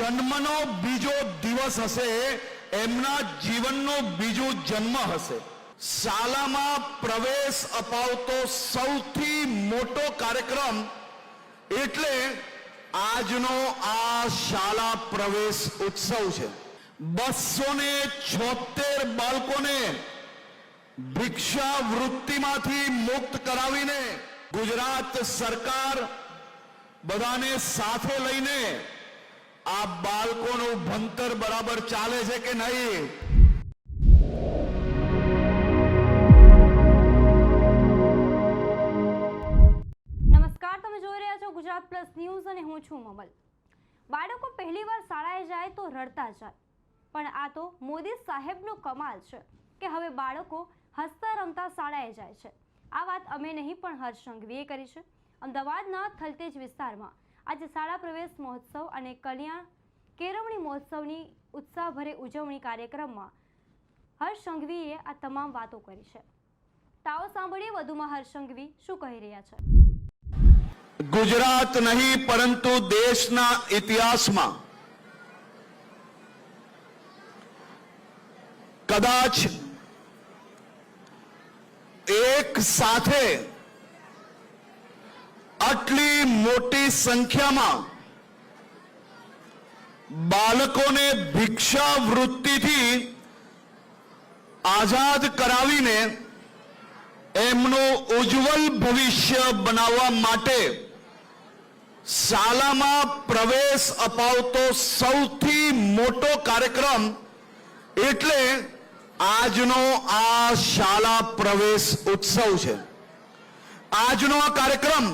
જન્મનો બીજો દિવસ હશે, એમના જીવનનો બીજો જન્મ હશે. શાળામાં પ્રવેશ અપાવતો સૌથી મોટો કાર્યક્રમ એટલે આજનો આ શાળા પ્રવેશ ઉત્સવ છે. 276 બાળકોને ભિક્ષાવૃત્તિમાંથી મુક્ત કરાવીને ગુજરાત સરકાર બધાને સાથે લઈને આ બાળકોનું ભણતર બરાબર ચાલે છે કે નહીં? નમસ્કાર, તમે જોઈ રહ્યા છો ગુજરાત પ્લસ ન્યૂઝ અને હું છું મમલ. બાળકો પહેલીવાર શાળાએ જાય તો રડતા જાય, પણ આ તો મોદી સાહેબનો કમાલ છે કે હવે બાળકો હસતા રમતા શાળાએ જાય છે. આ વાત અમે નહીં પણ હર્ષ સંઘવીએ કરી છે. અમદાવાદના થલતેજ વિસ્તારમાં આજે શાળા પ્રવેશ મહોત્સવ અને કલ્યાણ કેળવણી મહોત્સવની ઉત્સાહભરે ઉજવણી કાર્યક્રમમાં હર્ષ સંઘવીએ આ તમામ વાતો કરી છે. તાઓ સાંભળીએ વધુમાં હર્ષ સંઘવી શું કહી રહ્યા છે. ગુજરાત નહીં પરંતુ દેશના ઇતિહાસમાં કદાચ એક સાથે આટલી મોટી સંખ્યામાં બાળકોને ભિક્ષાવૃત્તિથી આઝાદ કરાવીને એમનું ઉજ્જવલ ભવિષ્ય બનાવવા માટે શાળામાં પ્રવેશ અપાવતો સૌથી મોટો કાર્યક્રમ એટલે આજનો આ શાળા પ્રવેશ ઉત્સવ છે. આજનો આ કાર્યક્રમ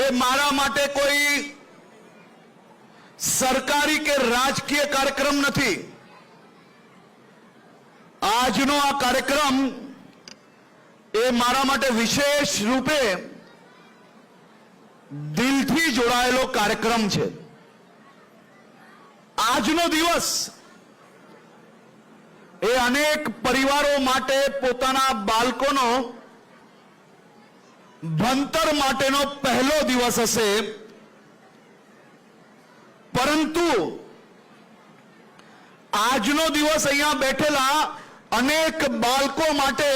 એ મારા માટે કોઈ સરકારી કે રાજકીય કાર્યક્રમ નથી. આજનો આ કાર્યક્રમ એ મારા માટે વિશેષ રૂપે દિલથી જોડાયેલો કાર્યક્રમ છે. આજનો દિવસ એ અનેક પરિવારો માટે પોતાના બાળકોનો ભણતર માટેનો પહેલો દિવસ હશે, પરંતુ આજનો દિવસ અહીંયા બેઠેલા અનેક બાળકો માટે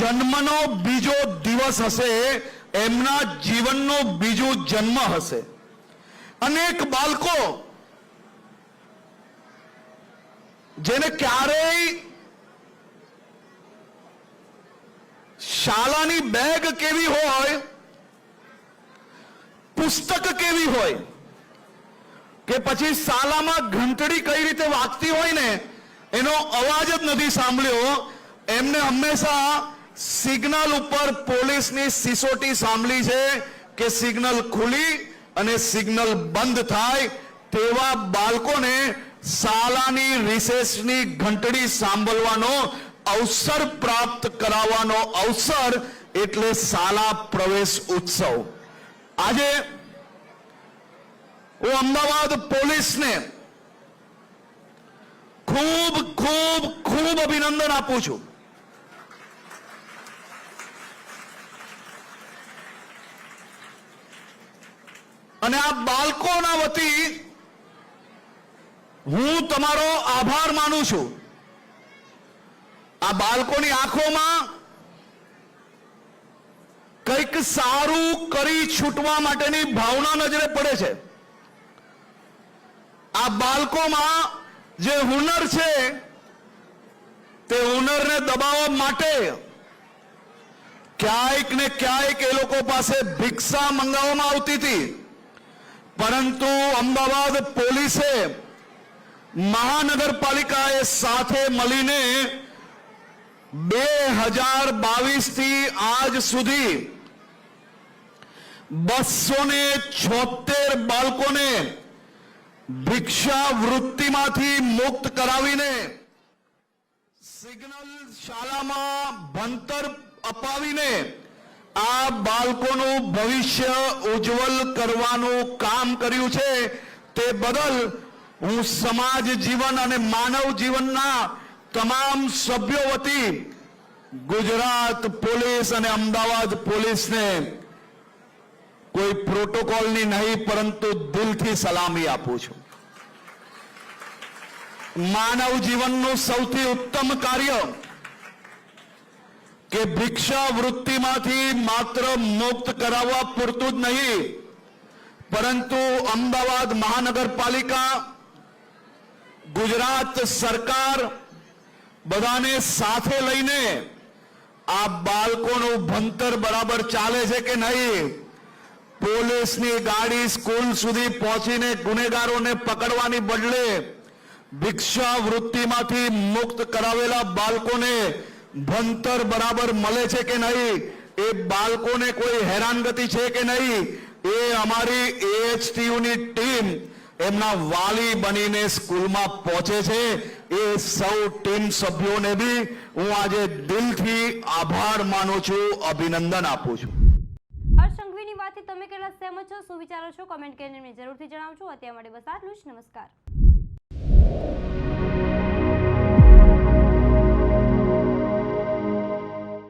જન્મનો બીજો દિવસ હશે, એમના જીવનનો બીજો જન્મ હશે. અનેક બાળકો જેને ક્યારેય શાળાની બેગ કેવી હોય, પુસ્તક કેવી હોય કે પછી શાળામાં ઘંટડી કઈ રીતે વાગતી હોય ને એનો અવાજ જ નથી સાંભળ્યો. એમને હંમેશા સિગ્નલ ઉપર પોલીસની સિસોટી સાંભળી છે કે સિગ્નલ ખુલી અને સિગ્નલ બંધ થાય. તેવા બાળકોને શાળાની રિસેસની ઘંટડી સાંભળવાનો અવસર પ્રાપ્ત કરાવવાનો અવસર એટલે શાળા પ્રવેશ ઉત્સવ. આજે હું અમદાવાદ પોલીસને ખૂબ ખૂબ ખૂબ અભિનંદન આપું છું. અને આ બાળકોના વતી હું તમારો આભાર માનું છું. આ બાળકોની આંખોમાં કંઈક સારું કરી છૂટવા માટેની ભાવના નજરે પડે છે. આ બાળકોમાં જે હુનર છે તે હુનરને દબાવવા માટે ક્યાંક ને ક્યાંક એ લોકો પાસે ભિક્ષા મંગાવવામાં આવતી હતી, પરંતુ અમદાવાદ પોલીસે મહાનગરપાલિકાએ સાથે મળીને 2022 થી આજ સુધી 276 બાળકોને ભિક્ષાવૃત્તિમાંથી મુક્ત કરાવીને સિગ્નલ શાળામાં ભણતર અપાવીને આ બાળકોનું ભવિષ્ય ઉજ્જવલ કરવાનું કામ કર્યું છે. તે બદલ હું સમાજ જીવન અને માનવ જીવનના તમામ સભ્યો વતી ગુજરાત પોલીસ અને અમદાવાદ પોલીસને કોઈ કોઈ પ્રોટોકોલની નહીં પરંતુ દિલથી સલામી આપું છું. માનવ જીવનનું સૌથી ઉત્તમ કાર્ય કે ભિક્ષા વૃત્તિમાંથી માત્ર મુક્ત કરાવવા પૂરતું જ નહીં, પરંતુ અમદાવાદ મહાનગરપાલિકા, ગુજરાત સરકાર બધાને સાથે લઈને આ બાળકોનું ભણતર બરાબર ચાલે છે કે નહીં, પોલીસની ગાડી સ્કૂલ સુધી પહોંચીને ગુનેગારોને પકડવાની બદલે ભિક્ષા વૃત્તિમાંથી મુક્ત કરાવેલા બાળકોને ભણતર બરાબર મળે છે કે નહીં, એ બાળકોને કોઈ હેરાનગતિ છે કે નહીં, એ અમારી AHTUની ટીમ એમના વાલી બનીને સ્કૂલમાં પહોંચે છે. એ સૌ ટીમ સભ્યોને બી હું આજે દિલથી આભાર માનું છું, અભિનંદન આપું છું. હર્ષ સંઘવીની વાતથી તમે કેટલા સહેમત છો, શું વિચારો છો, કમેન્ટ કરીને જરૂરથી જણાવજો. અત્યાર માટે બસ આટલું જ. નમસ્કાર.